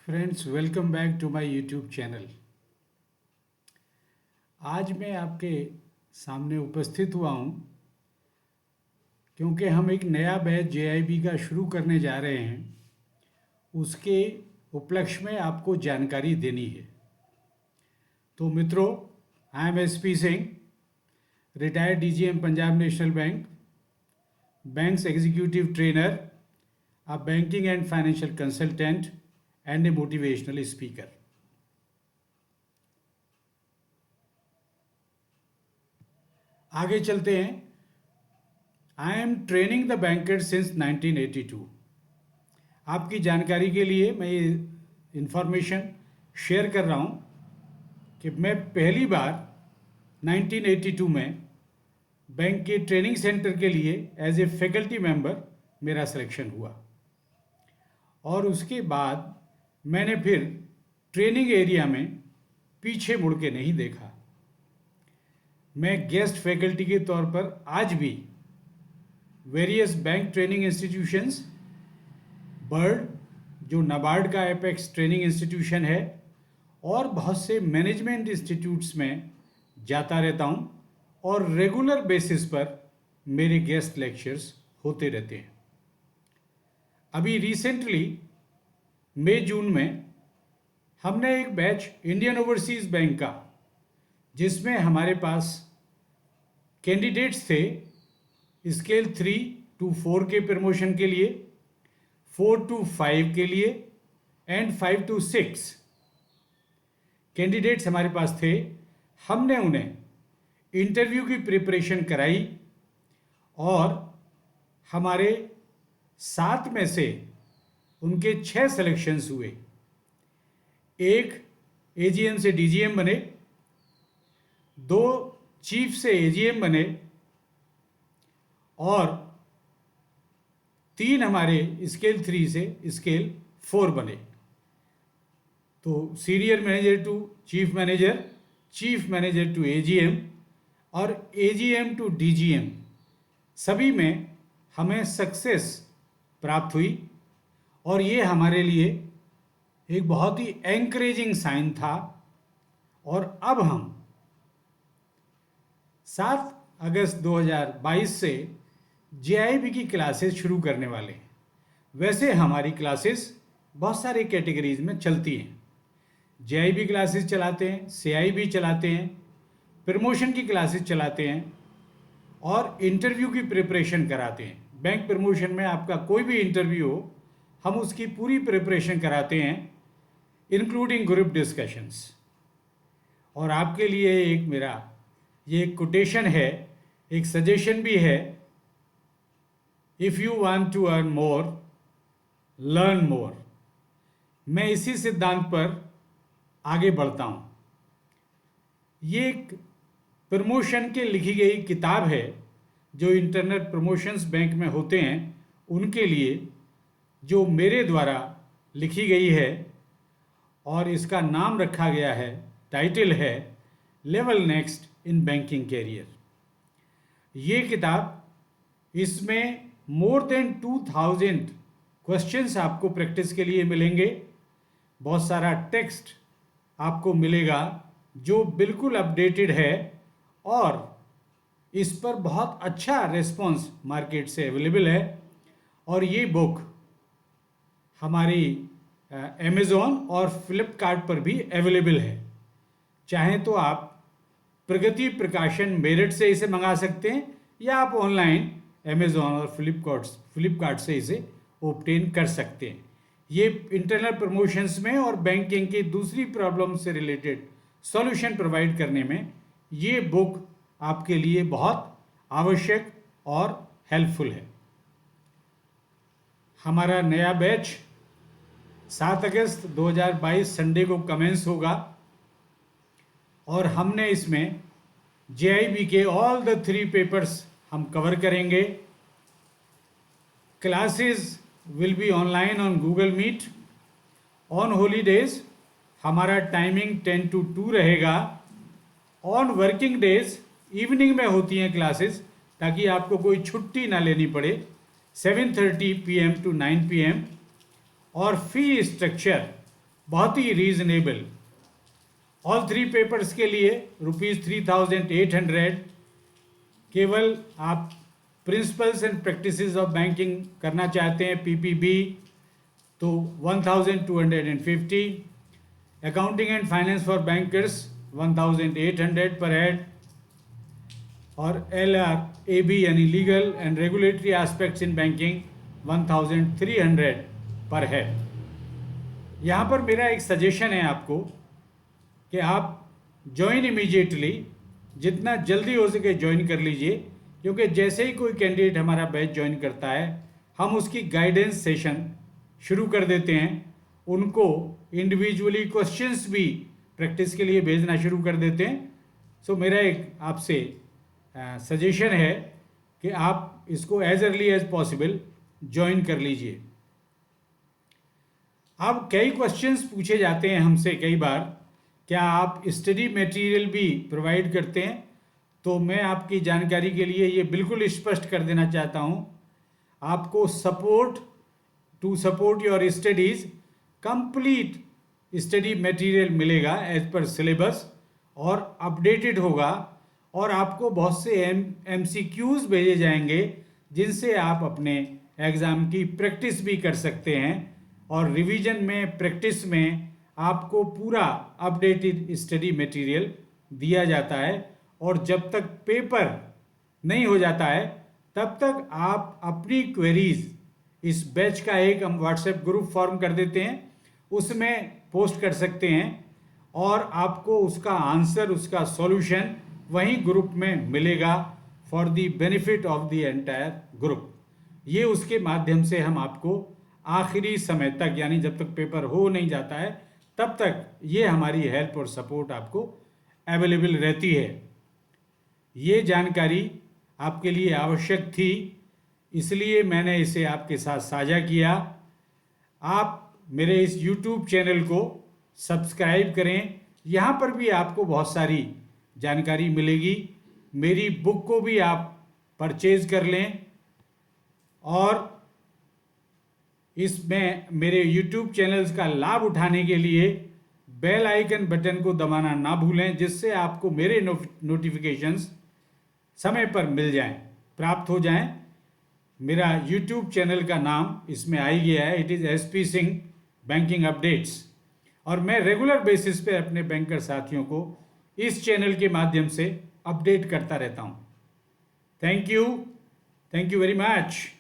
Friends, welcome back to my YouTube channel. आज मैं आपके सामने उपस्थित हुआ हूँ क्योंकि हम एक नया बैच जेआईबी का शुरू करने जा रहे हैं। उसके उपलक्ष्य में आपको जानकारी देनी है। तो मित्रों, I am S P Singh, retired DGM Punjab national bank, banks executive trainer, a banking and financial consultant and a motivational speaker. आगे चलते हैं। I am training the banker since 1982। आपकी जानकारी के लिए मैं ये इंफॉर्मेशन शेयर कर रहा हूँ कि मैं पहली बार 1982 में बैंक के ट्रेनिंग सेंटर के लिए एज ए फैकल्टी मेंबर मेरा सिलेक्शन हुआ और उसके बाद मैंने फिर ट्रेनिंग एरिया में पीछे मुड़ के नहीं देखा। मैं गेस्ट फैकल्टी के तौर पर आज भी various bank training institutions, bird जो नाबार्ड का एपेक्स ट्रेनिंग इंस्टीट्यूशन है, और बहुत से मैनेजमेंट इंस्टीट्यूट्स में जाता रहता हूँ और रेगुलर बेसिस पर मेरे गेस्ट लेक्चर्स होते रहते हैं। अभी रिसेंटली मई जून में हमने एक बैच इंडियन ओवरसीज़ बैंक का, जिसमें हमारे पास कैंडिडेट्स थे स्केल 3 to 4 के प्रमोशन के लिए, 4 to 5 के लिए एंड 5 to 6 कैंडिडेट्स हमारे पास थे। हमने उन्हें इंटरव्यू की प्रिपरेशन कराई और हमारे 7 में से उनके 6 सिलेक्शंस हुए। एक एजीएम से डीजीएम बने, 2 चीफ से एजीएम बने और 3 हमारे स्केल 3 से स्केल 4 बने। तो senior manager to chief manager, chief manager to AGM और एजीएम टू डीजीएम, सभी में हमें सक्सेस प्राप्त हुई और ये हमारे लिए एक बहुत ही एनकरेजिंग साइन था। और अब हम 7 अगस्त 2022 से जेआईबी की क्लासेस शुरू करने वाले हैं। वैसे हमारी क्लासेस बहुत सारे कैटेगरीज में चलती हैं। जेआईबी क्लासेस चलाते हैं, सीआईबी चलाते हैं, प्रमोशन की क्लासेस चलाते हैं और इंटरव्यू की प्रिपरेशन कराते हैं। बैंक प्रमोशन में आपका कोई भी इंटरव्यू हो, हम उसकी पूरी प्रिपरेशन कराते हैं, इंक्लूडिंग ग्रुप डिस्कशंस। और आपके लिए एक मेरा ये कोटेशन है, एक सजेशन भी है, if you want to earn more, learn more. मैं इसी सिद्धांत पर आगे बढ़ता हूँ। ये एक प्रमोशन के लिखी गई किताब है जो इंटरनल प्रमोशंस बैंक में होते हैं उनके लिए, जो मेरे द्वारा लिखी गई है और इसका नाम रखा गया है, टाइटल है level next in banking career. ये किताब, इसमें मोर देन 2000 क्वेश्चंस आपको प्रैक्टिस के लिए मिलेंगे। बहुत सारा टेक्स्ट आपको मिलेगा जो बिल्कुल अपडेटेड है और इस पर बहुत अच्छा रिस्पॉन्स मार्केट से अवेलेबल है। और ये बुक हमारी अमेज़ॉन और फ्लिपकार्ट पर भी अवेलेबल है। चाहें तो आप प्रगति मेरठ से इसे मंगा सकते हैं या आप ऑनलाइन अमेज़ॉन और फ्लिपकार्ट से इसे ऑब्टेन कर सकते हैं। ये इंटरनल प्रमोशंस में और बैंकिंग की दूसरी प्रॉब्लम से रिलेटेड सॉल्यूशन प्रोवाइड करने में ये बुक आपके लिए बहुत आवश्यक और हेल्पफुल है। हमारा नया बैच 7 अगस्त 2022 संडे को कमेंस होगा और हमने इसमें जेआईबी के ऑल द 3 पेपर्स हम कवर करेंगे। Classes will be online on Google Meet. On holidays हमारा टाइमिंग 10 to 2 रहेगा। ऑन वर्किंग डेज इवनिंग में होती हैं क्लासेस, ताकि आपको कोई छुट्टी ना लेनी पड़े। 7:30 PM to 9 PM। और फी स्ट्रक्चर बहुत ही रीजनेबल। ऑल 3 पेपर्स के लिए ₹3,800। केवल आप principles and practices of banking करना चाहते हैं PPB तो 1,250। Accounting and finance for bankers 1,800 पर हेड। और LR-AB यानी legal and regulatory aspects in banking 1,300 पर हेड। यहाँ पर मेरा एक सजेशन है आपको कि आप ज्वाइन इमीडिएटली, जितना जल्दी हो सके ज्वाइन कर लीजिए, क्योंकि जैसे ही कोई कैंडिडेट हमारा बैच ज्वाइन करता है हम उसकी गाइडेंस सेशन शुरू कर देते हैं, उनको इंडिविजुअली क्वेश्चंस भी प्रैक्टिस के लिए भेजना शुरू कर देते हैं। सो मेरा एक आपसे सजेशन है कि आप इसको as early as possible join कर लीजिए। अब कई क्वेश्चंस पूछे जाते हैं हमसे कई बार, क्या आप स्टडी मटेरियल भी प्रोवाइड करते हैं? तो मैं आपकी जानकारी के लिए ये बिल्कुल स्पष्ट कर देना चाहता हूँ, आपको support your studies complete study material मिलेगा एज पर सिलेबस और अपडेटेड होगा, और आपको बहुत से MCQs भेजे जाएंगे जिनसे आप अपने एग्ज़ाम की प्रैक्टिस भी कर सकते हैं। और रिवीजन में, प्रैक्टिस में आपको पूरा अपडेटेड स्टडी मटेरियल दिया जाता है, और जब तक पेपर नहीं हो जाता है तब तक आप अपनी क्वेरीज इस बैच का एक हम व्हाट्सएप ग्रुप फॉर्म कर देते हैं, उसमें पोस्ट कर सकते हैं, और आपको उसका आंसर, उसका सॉल्यूशन वहीं ग्रुप में मिलेगा for the benefit of the entire group. ये उसके माध्यम से हम आपको आखिरी समय तक, यानी जब तक पेपर हो नहीं जाता है तब तक ये हमारी हेल्प और सपोर्ट आपको अवेलेबल रहती है। ये जानकारी आपके लिए आवश्यक थी, इसलिए मैंने इसे आपके साथ साझा किया। आप मेरे इस YouTube चैनल को सब्सक्राइब करें, यहाँ पर भी आपको बहुत सारी जानकारी मिलेगी। मेरी बुक को भी आप परचेज कर लें, और इसमें मेरे YouTube चैनल्स का लाभ उठाने के लिए बेल आइकन बटन को दबाना ना भूलें, जिससे आपको मेरे नोटिफिकेशंस समय पर मिल जाएं, प्राप्त हो जाएं। मेरा YouTube चैनल का नाम इसमें आ ही गया है, it is SP Singh banking updates, और मैं रेगुलर बेसिस पे अपने बैंकर साथियों को इस चैनल के माध्यम से अपडेट करता रहता हूँ। Thank you very much.